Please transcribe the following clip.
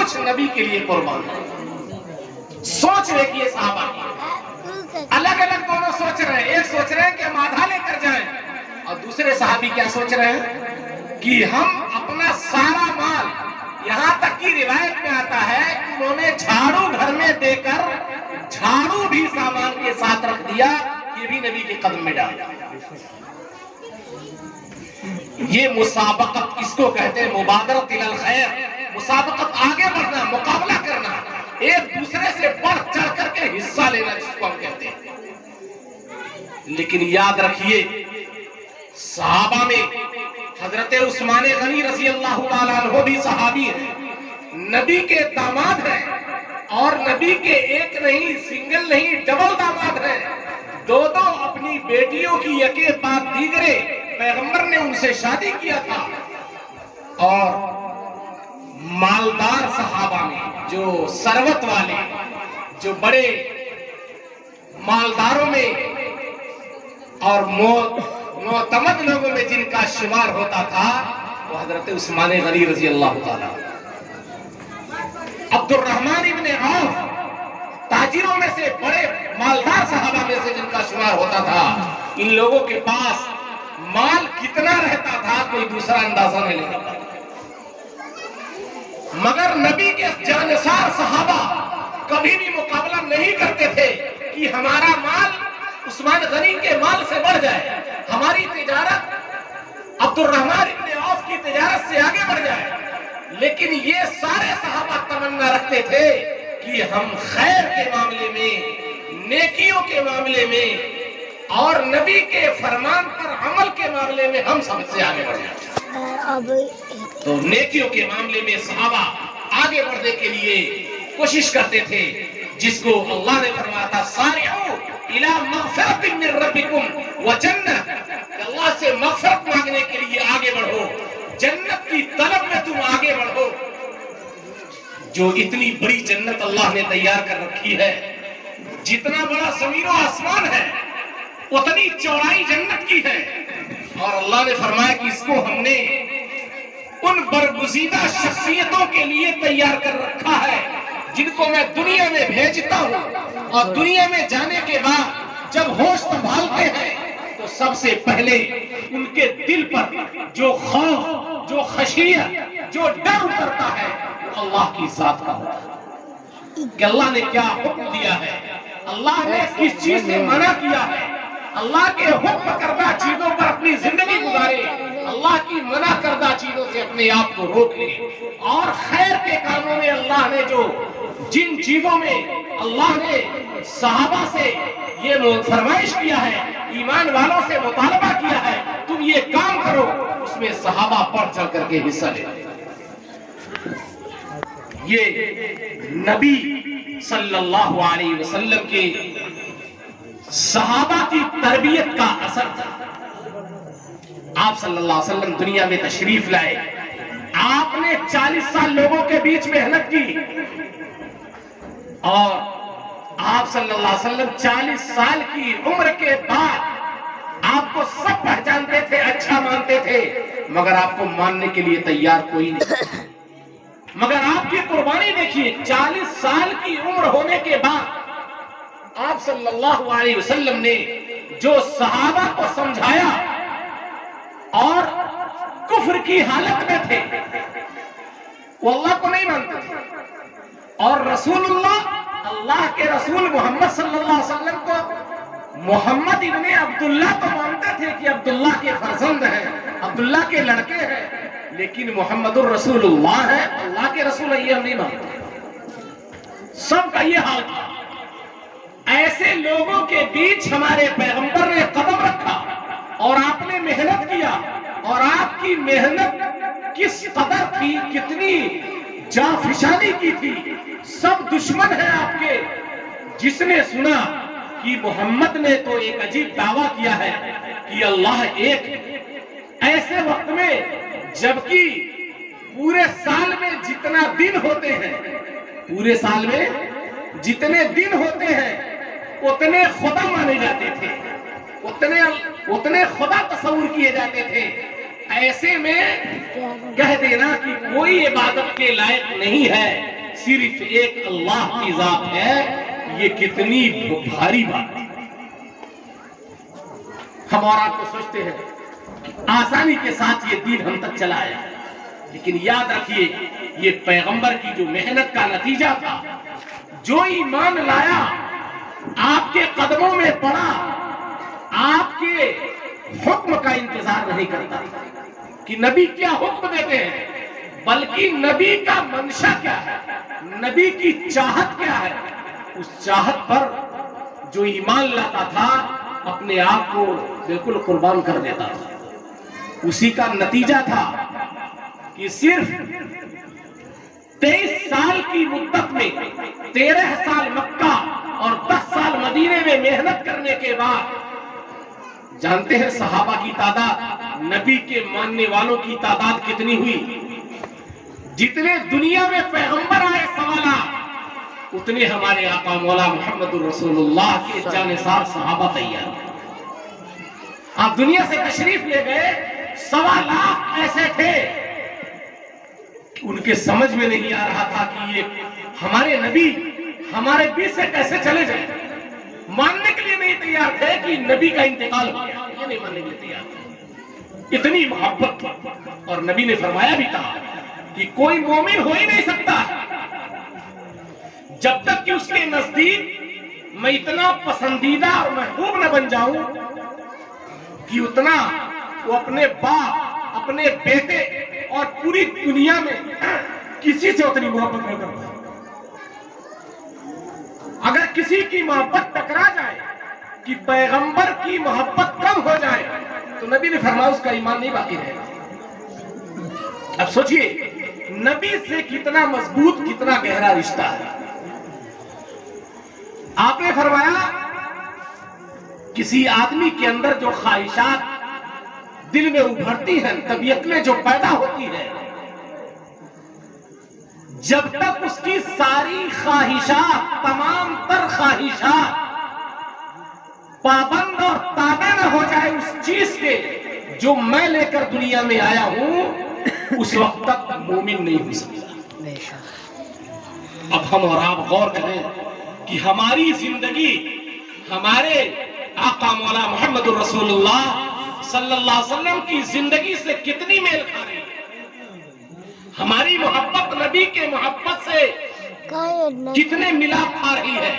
کچھ نبی کے لیے قربان ہے۔ سوچ دیکھیے صحابہ کی، الگ الگ دونوں سوچ رہے ہیں، ایک سوچ رہے ہیں کہ ہم آدھا لے کر جائیں، اور دوسرے صحابی کیا سوچ رہے ہیں کہ ہم اپنا سارا مال، یہاں تک کی روایت میں آتا ہے کہ انہوں نے جھاڑو گھر میں دے کر جھاڑو بھی سامان کے ساتھ رکھ دیا، یہ بھی نبی کے قدم میں ڈال دیا۔ یہ مسابقت کس کو کہتے ہیں؟ مبادرۃ الی الخیر، مسابقت، آگے بڑھنا، مقابلہ کرنا، ایک دوسرے سے بڑھ چڑھ کر کے حصہ لینا، جس کو ہم کہتے ہیں۔ لیکن یاد رکھیے صحابہ میں حضرت عثمان غنی رضی اللہ تعالیٰ عنہ بھی صحابی ہیں، نبی کے داماد ہیں، اور نبی کے ایک نہیں، سنگل نہیں، ڈبل داماد ہیں، دو دو اپنی بیٹیوں کی یکے بعد دیگرے پیغمبر نے ان سے شادی کیا تھا۔ اور مالدار صحابہ میں جو ثروت والے، جو بڑے مالداروں میں اور معتمد لوگوں میں جن کا شمار ہوتا تھا وہ حضرت عثمان غنی رضی اللہ تعالیٰ، عبد الرحمن ابن عوف، تاجروں میں سے بڑے مالدار صحابہ میں سے جن کا شمار ہوتا تھا۔ ان لوگوں کے پاس مال کتنا رہتا تھا کوئی دوسرا اندازہ نہیں لگا پاتا، مگر نبی کے جانثار صحابہ کبھی بھی مقابلہ نہیں کرتے تھے کہ ہمارا مال عثمان غنی کے مال سے بڑھ جائے، ہماری تجارت عبد الرحمن ابن عوف کی تجارت سے آگے بڑھ جائے۔ لیکن یہ سارے صحابہ تمنا رکھتے تھے کہ ہم خیر کے معاملے میں، نیکیوں کے معاملے میں اور نبی کے فرمان پر عمل کے معاملے میں ہم سب سے آگے بڑھ جائیں۔ تو نیکیوں کے معاملے میں صحابہ آگے بڑھنے کے لیے کوشش کرتے تھے، جس کو اللہ نے فرمایا تھا سارعوا الی مغفرۃ من ربکم وجنہ، اللہ سے مغفرت مانگنے کے لیے آگے بڑھو، جنت کی طلب میں تم آگے بڑھو۔ جو اتنی بڑی جنت اللہ نے تیار کر رکھی ہے، جتنا بڑا زمین و آسمان ہے اتنی چوڑائی جنت کی ہے، اور اللہ نے فرمایا کہ اس کو ہم نے ان برگزیدہ شخصیتوں کے لیے تیار کر رکھا ہے جن کو میں دنیا میں بھیجتا ہوں، اور دنیا میں جانے کے بعد جب ہوش سنبھالتے ہیں تو سب سے پہلے ان کے دل پر جو خوف، جو خشیت، جو ڈر اترتا ہے وہ اللہ کی ذات کا ہوتا ہے کہ اللہ نے کیا حکم دیا ہے، اللہ نے کس چیز سے منع کیا ہے، اللہ کے حکم کردہ چیزوں پر اپنی زندگی گزارے، اللہ کی منع کردہ چیزوں سے اپنے آپ کو روک لے، اور خیر کے کاموں میں اللہ نے جو جن چیزوں میں اللہ نے صحابہ سے یہ فرمائش کیا ہے، ایمان والوں سے مطالبہ کیا ہے تم یہ کام کرو، اس میں صحابہ بڑھ چڑھ کر کے حصہ لے۔ یہ نبی صلی اللہ علیہ وسلم کے صحابہ کی تربیت کا اثر تھا۔ آپ صلی اللہ علیہ وسلم دنیا میں تشریف لائے، آپ نے 40 سال لوگوں کے بیچ محنت کی، اور آپ صلی اللہ علیہ وسلم 40 سال کی عمر کے بعد آپ کو سب پہچانتے تھے، اچھا مانتے تھے، مگر آپ کو ماننے کے لیے تیار کوئی نہیں۔ مگر آپ کی قربانی دیکھیے، 40 سال کی عمر ہونے کے بعد آپ صلی اللہ علیہ وسلم نے جو صحابہ کو سمجھایا، اور کفر کی حالت میں تھے، وہ اللہ کو نہیں مانتے تھے، اور رسول اللہ کے رسول محمد صلی اللہ علیہ وسلم کو محمد ابن عبداللہ تو مانتے تھے کہ عبداللہ کے فرزند ہیں، عبداللہ کے لڑکے ہیں، لیکن محمد الرسول اللہ ہے، اللہ کے رسول ہے، یہ ہم نہیں مانتے۔ سب کا یہ حال تھا۔ ایسے لوگوں کے بیچ ہمارے پیغمبر نے قدم رکھا، اور آپ نے محنت کیا، اور آپ کی محنت کس قدر تھی، کتنی جانفشانی کی تھی، سب دشمن ہیں آپ کے۔ جس نے سنا کہ محمد نے تو ایک عجیب دعویٰ کیا ہے کہ اللہ ایک ہے، ایسے وقت میں جبکہ پورے سال میں جتنا دن ہوتے ہیں، پورے سال میں جتنے دن ہوتے ہیں اتنے خدا مانے جاتے تھے، اتنے خدا تصور کیے جاتے تھے۔ ایسے میں کہہ دینا کہ کوئی عبادت کے لائق نہیں ہے، صرف ایک اللہ کی ذات ہے، یہ کتنی بھاری بات ہے۔ ہم اور آپ کو سوچتے ہیں کہ آسانی کے ساتھ یہ دین ہم تک چلا آیا، لیکن یاد رکھیے یہ پیغمبر کی جو محنت کا نتیجہ تھا، جو ایمان لایا آپ کے قدموں میں پڑا، آپ کے حکم کا انتظار نہیں کرتا کہ نبی کیا حکم دیتے ہیں، بلکہ نبی کا منشا کیا ہے، نبی کی چاہت کیا ہے، اس چاہت پر جو ایمان لاتا تھا اپنے آپ کو بالکل قربان کر دیتا تھا۔ اسی کا نتیجہ تھا کہ صرف 23 سال کی مدت میں 13 سال مکہ اور 10 سال مدینے میں محنت کرنے کے بعد، جانتے ہیں صحابہ کی تعداد، نبی کے ماننے والوں کی تعداد کتنی ہوئی؟ جتنے دنیا میں پیغمبر آئے سوالات، اتنے ہمارے آقا مولا محمد الرسول اللہ کے جانثار صحابہ تیار ہیں۔ آپ دنیا سے تشریف لے گئے، 1.25 لاکھ ایسے تھے کہ ان کے سمجھ میں نہیں آ رہا تھا کہ یہ ہمارے نبی ہمارے بیچ سے کیسے چلے جائیں۔ ماننے کے لیے نہیں تیار تھے کہ نبی کا انتقال ہو گیا، یہ نہیں ماننے کے لیے تیار تھے، اتنی محبت تھی۔ اور نبی نے فرمایا بھی تھا کہ کوئی مومن ہو ہی نہیں سکتا جب تک کہ اس کے نزدیک میں اتنا پسندیدہ اور محبوب نہ بن جاؤں کہ اتنا وہ اپنے باپ، اپنے بیٹے اور پوری دنیا میں کسی سے اتنی محبت نہ کرتا۔ اگر کسی کی محبت ٹکرا جائے کہ پیغمبر کی محبت کم ہو جائے تو نبی نے فرمایا اس کا ایمان نہیں باقی رہے گا۔ اب سوچئے نبی سے کتنا مضبوط، کتنا گہرا رشتہ ہے۔ آپ نے فرمایا کسی آدمی کے اندر جو خواہشات دل میں ابھرتی ہیں، طبیعت میں جو پیدا ہوتی ہے، جب تک اس کی ساری خواہشات، تمام تر خواہشات پابند اور تابع نہ ہو جائے اس چیز کے جو میں لے کر دنیا میں آیا ہوں، اس وقت تک مومن نہیں ہو سکتا۔ اب ہم اور آپ غور کریں کہ ہماری زندگی ہمارے آقا مولا محمد الرسول اللہ صلی اللہ علیہ وسلم کی زندگی سے کتنی میل کھا رہی ہے۔ ہماری محبت نبی کے محبت سے کتنے ملاپ کھا رہی ہے۔